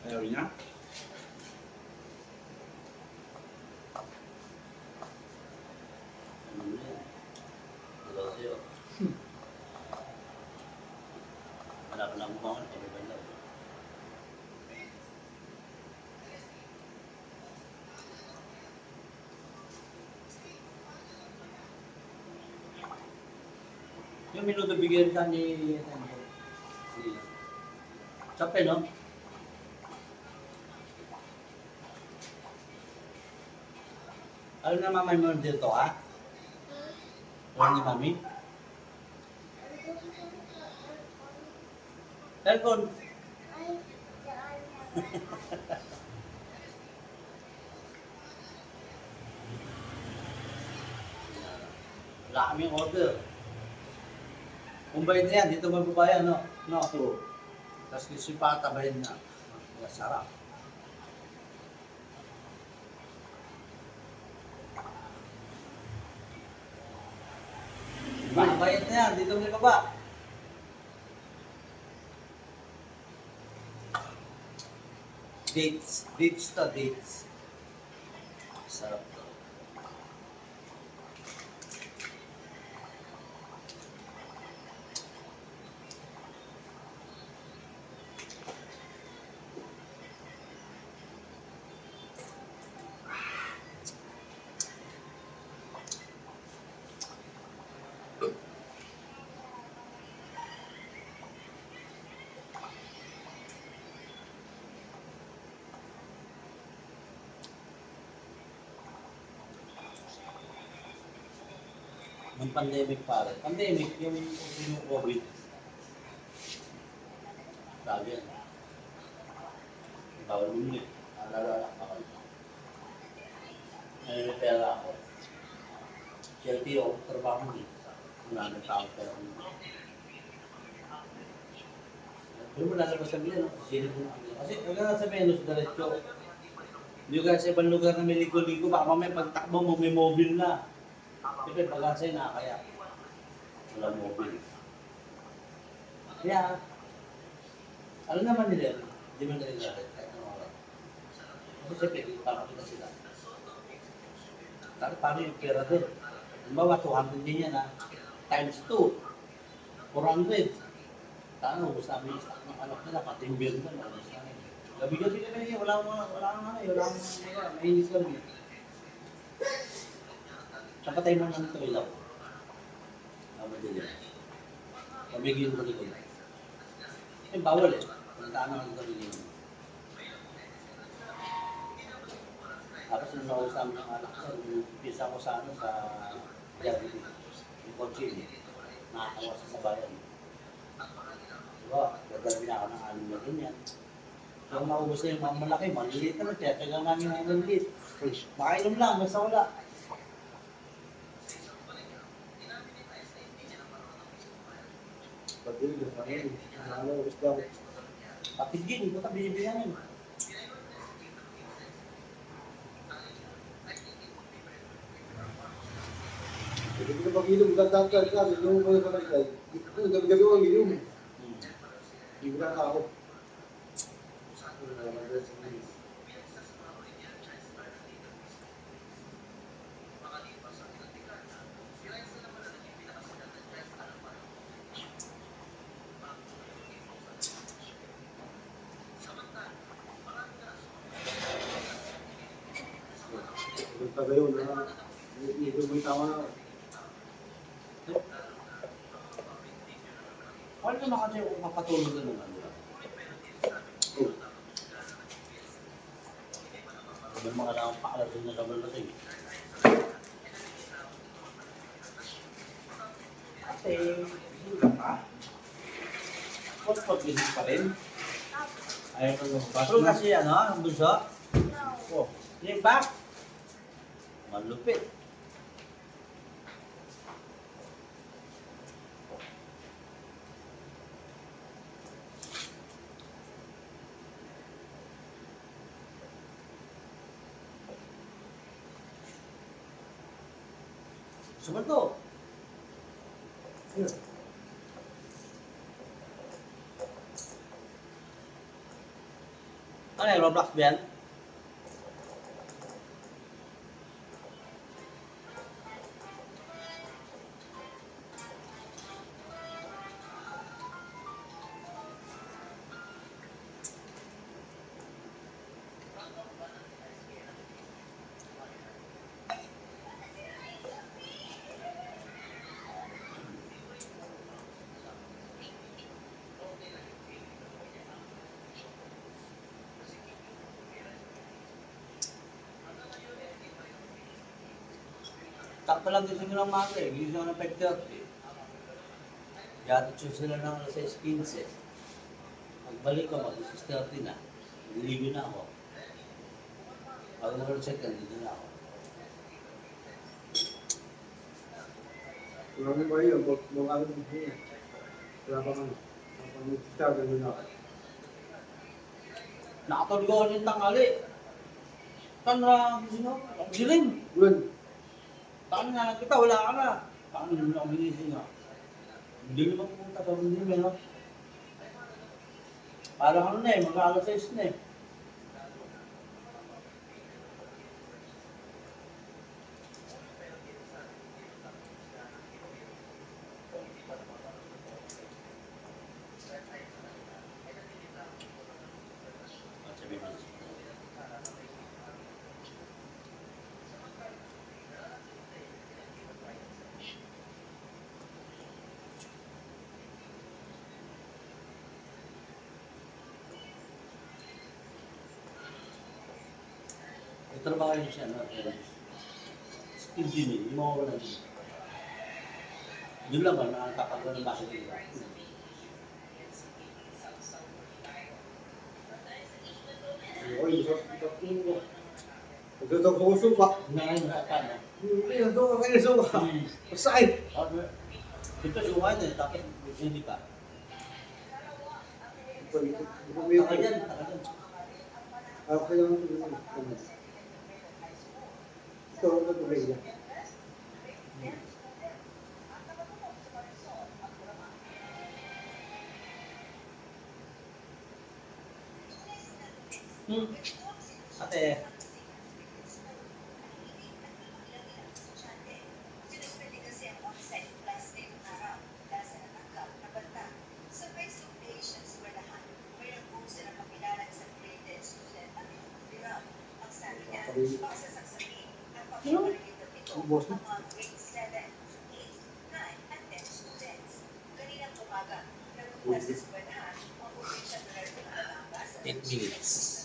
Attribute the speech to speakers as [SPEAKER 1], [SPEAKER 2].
[SPEAKER 1] Ayaw niya?
[SPEAKER 2] Ano na yan? Diba sa'yo? Wala pa lang kumakan, pabibay lang. Yung minuto bigyan ka ni Chape, no? Alam na mamay mo dito, ha? Alam ni mami? Cellphone. Wala kaming order. Kung bayad na yan, dito magbabayan, no? No?
[SPEAKER 1] Oo.
[SPEAKER 2] Tapos si Pata bayad na. Sarap. Bayad na yan, dito may baba. Dates to, dates. Sarap to. Nung pandemic pare. Pandemic, yung COVID. Sabi yan. Bawal bumili. Alala, bawal. May pera ako. LTO, trabaho mo eh. Wala nang tao pero pero mo lalabas sa biyan, no? Kasi wala na sa Venus, diretso. Hindi ka sa ibang lugar na may ligo-ligo, baka mamaya pagtakbo mo, may mobile na. Siyempre, pag-asay na, kaya wala mobile. Kaya, alam naman nila, hindi man nila natin kahit anong oras. Kasi siyempre, papakita sila. Tapos paano yung pera doon? Halimbawa, 200 din yan, ha? Times 2, 400. Tano, ubus namin yung stock ng anak nila, pati yung beer na, ubus namin. Gabi-gabi kami, wala akong mainis kami. Sa patay mo ng ito ilaw. Madali. Pamigil mo likod. Eh, bawal eh. Puntaan naman ito rin. Tapos nung nausap ng anak ko, pisa ko sa ano, sa Jabili. Yung Conchini. Nakakawa sa sabayan. Diba? Gagawin na ako ng 6 na ganyan. Yung maubos na yung mga malaki, maliliit naman. Kaya tagal namin yung maliliit. Makainom lang, basta wala. Patigil, ito ka binibiyanin.
[SPEAKER 3] Jadi kita pag ilum datang ka, ilum mo sa kay. Ito gabi-gabi ang ilum. Ibra ka ako. Tagayon na. Ito may tawa na.
[SPEAKER 2] Wala naman kasi kung mapatulog na naman.
[SPEAKER 3] Oh.
[SPEAKER 2] May mga nakang paalasin na sabal lasing. Kasi, hindi pa. Pag-gising pa rin. Ayaw ka lumabas. Pero kasi ano, ang bunso? Oh, yung back. Malupit. Sumat ko. Ano yung Roblox ba yan? Takto lang gising ng mga eh. Gising ako ng 5:30. Gatid sila ng alas 6:15. Pagbalik ko, mag-6:30 na. Niligo na ako. Pag mag-check na, dito na ako.
[SPEAKER 3] Wala mo ba yun? Mga ano mo yun? Wala pa kang magkita, gano'n na.
[SPEAKER 2] Nakatulog ako ng tangali. Saan na gising ako? Ang dilim.
[SPEAKER 3] Bulan,
[SPEAKER 2] Saan na kita? Wala ka na. Saan na ako ginising nga? Hindi naman pumunta sa hindi mo. Parang ano na eh, mag-alas 6 na eh. Trabaho niya siya, no? Engineer, yung mga wala niya. Yun lang ba, nakakapag ng bakit nila?
[SPEAKER 3] oy, isang ko. Pagkatapos ko supa.
[SPEAKER 2] Ngayon, nakakano?
[SPEAKER 3] Hindi, ito ka kayo supa. Masakit.
[SPEAKER 2] Ito suwan eh, tapos hindi ka. Takal yan, takal yan.
[SPEAKER 3] Ako lang ito, ano ba yan?
[SPEAKER 2] Ate,
[SPEAKER 3] Ang boss na.
[SPEAKER 2] Eight minutes.